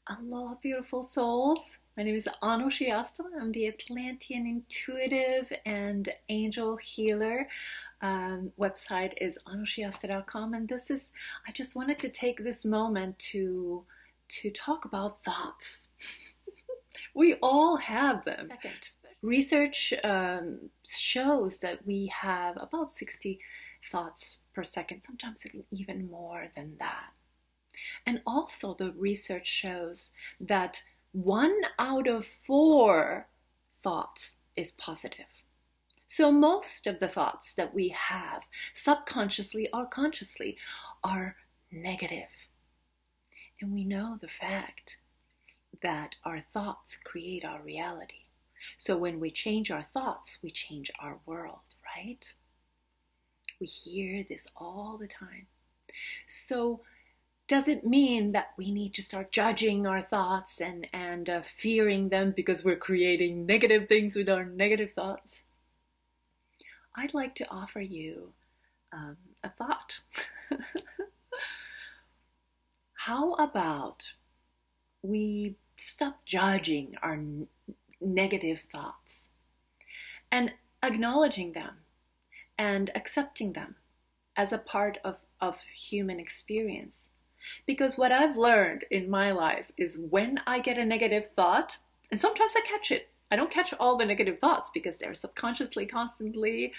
Aloha, beautiful souls. My name is Ano Shiasta. I'm the Atlantean intuitive and angel healer. Website is anoshiasta.com, and I just wanted to take this moment to talk about thoughts. We all have them. Research shows that we have about 60 thoughts per second, sometimes even more than that. And also the research shows that 1 out of 4 thoughts is positive. So most of the thoughts that we have, subconsciously or consciously, are negative. And we know the fact that our thoughts create our reality. So when we change our thoughts, we change our world, right? We hear this all the time. So does it mean that we need to start judging our thoughts and fearing them because we're creating negative things with our negative thoughts? I'd like to offer you a thought. How about we stop judging our negative thoughts and acknowledging them and accepting them as a part of human experience? Because what I've learned in my life is when I get a negative thought, and sometimes I catch it. I don't catch all the negative thoughts because they're subconsciously, constantly,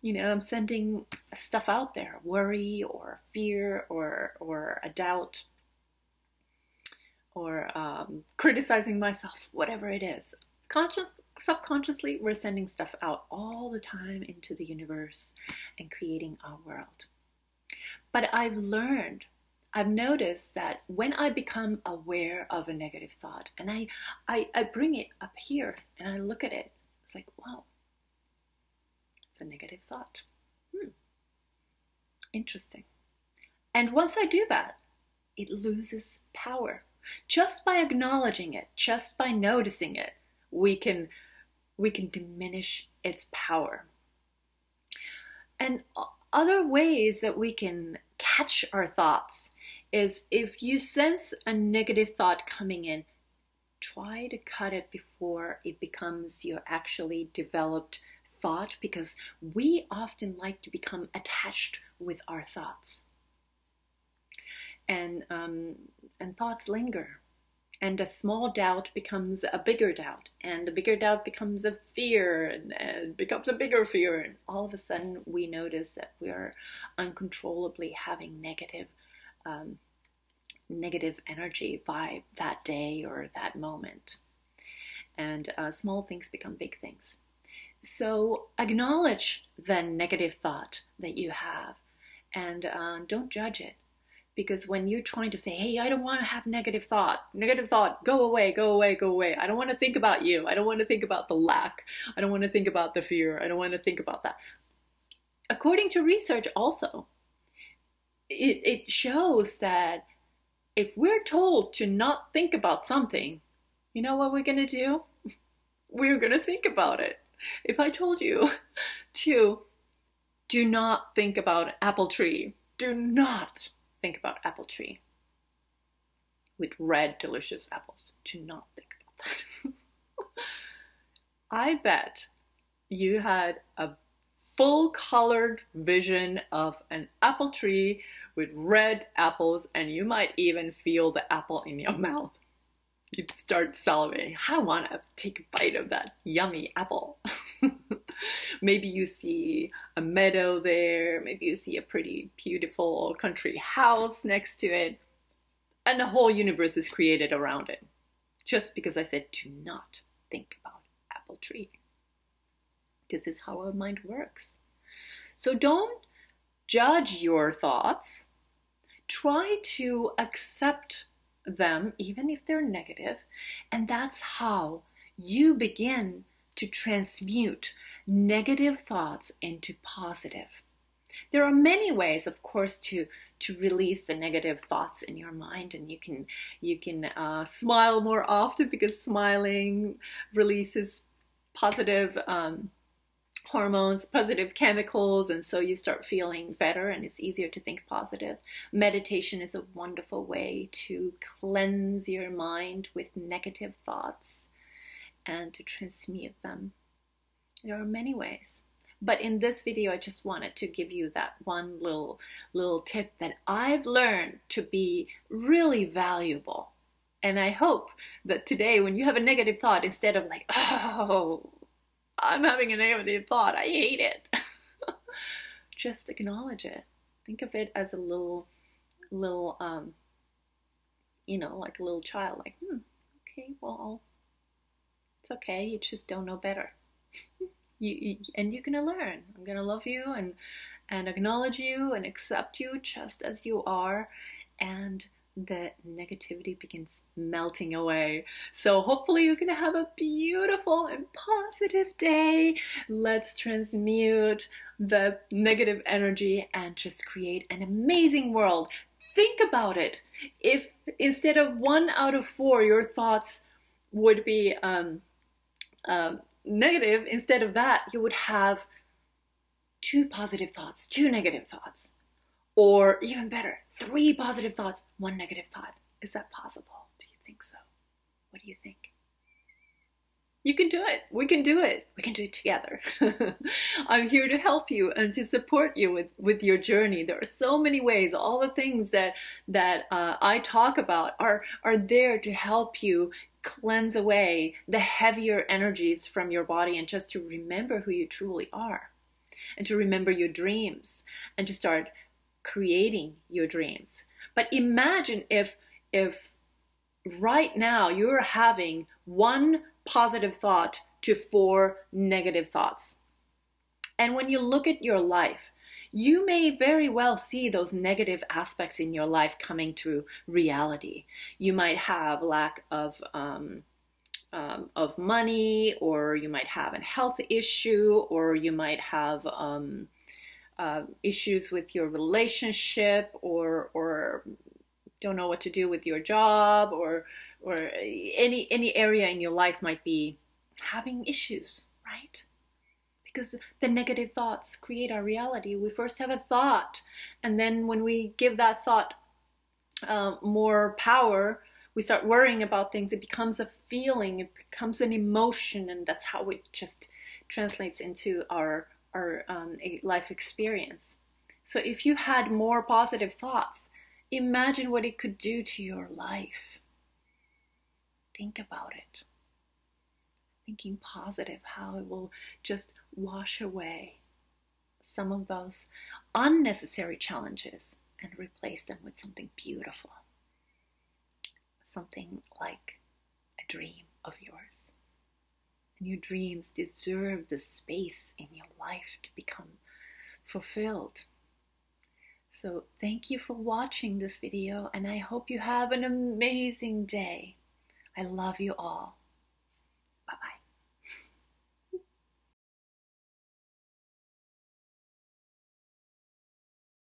I'm sending stuff out there, worry or fear or a doubt or criticizing myself, whatever it is. Subconsciously, we're sending stuff out all the time into the universe and creating our world. But I've noticed that when I become aware of a negative thought and I bring it up here and I look at it, it's like, wow, it's a negative thought. Interesting. And once I do that, it loses power. Just by acknowledging it, just by noticing it, we can diminish its power. And other ways that we can catch our thoughts is if you sense a negative thought coming in, try to cut it before it becomes your actually developed thought, because we often like to become attached with our thoughts. And thoughts linger. And a small doubt becomes a bigger doubt, and a bigger doubt becomes a fear, and becomes a bigger fear, and all of a sudden we notice that we are uncontrollably having negative energy vibe that day or that moment. And small things become big things. So acknowledge the negative thought that you have, and don't judge it. Because when you're trying to say, hey, I don't want to have negative thought, go away, go away, go away. I don't want to think about you. I don't want to think about the lack. I don't want to think about the fear. I don't want to think about that. According to research also, it shows that if we're told to not think about something, you know what we're going to do? We're going to think about it. If I told you to do not think about apple tree, do not think about apple tree with red delicious apples. Do not think about that. I bet you had a full colored vision of an apple tree with red apples, and you might even feel the apple in your mouth. You'd start salivating. I want to take a bite of that yummy apple. Maybe you see a meadow there. Maybe you see a pretty beautiful country house next to it. And the whole universe is created around it. Just because I said do not think about apple tree. This is how our mind works. So don't judge your thoughts. Try to accept them, even if they're negative. And that's how you begin to transmute negative thoughts into positive. There are many ways, of course, to release the negative thoughts in your mind, and you can smile more often, because smiling releases positive hormones, positive chemicals, and so you start feeling better and it's easier to think positive. Meditation is a wonderful way to cleanse your mind with negative thoughts and to transmute them. There are many ways. But in this video, I just wanted to give you that one little tip that I've learned to be really valuable. And I hope that today, when you have a negative thought, instead of like, oh, I'm having a negative thought, I hate it, just acknowledge it. Think of it as a little, you know, like a little child, like, okay, well, it's okay, you just don't know better. And you're gonna learn. I'm gonna love you and acknowledge you and accept you just as you are, and the negativity begins melting away. So hopefully you're gonna have a beautiful and positive day. Let's transmute the negative energy and just create an amazing world. Think about it. If instead of 1 out of 4 your thoughts would be negative, instead of that you would have 2 positive thoughts, 2 negative thoughts, or even better, 3 positive thoughts, 1 negative thought. Is that possible? Do you think so? What do you think? You can do it. We can do it. We can do it together. I'm here to help you and to support you with your journey. There are so many ways. All the things that I talk about are there to help you cleanse away the heavier energies from your body, and just to remember who you truly are, and to remember your dreams, and to start creating your dreams. But imagine if right now you're having 1 positive thought to 4 negative thoughts. And when you look at your life, you may very well see those negative aspects in your life coming to reality. You might have lack of money, or you might have a health issue, or you might have issues with your relationship, or don't know what to do with your job, or any area in your life might be having issues, right? Because the negative thoughts create our reality. We first have a thought, and then when we give that thought more power, we start worrying about things. It becomes a feeling, it becomes an emotion, and that's how it just translates into our life experience. So if you had more positive thoughts, imagine what it could do to your life. Think about it. Thinking positive, how it will just wash away some of those unnecessary challenges and replace them with something beautiful. Something like a dream of yours. And your dreams deserve the space in your life to become fulfilled. So thank you for watching this video, and I hope you have an amazing day. I love you all.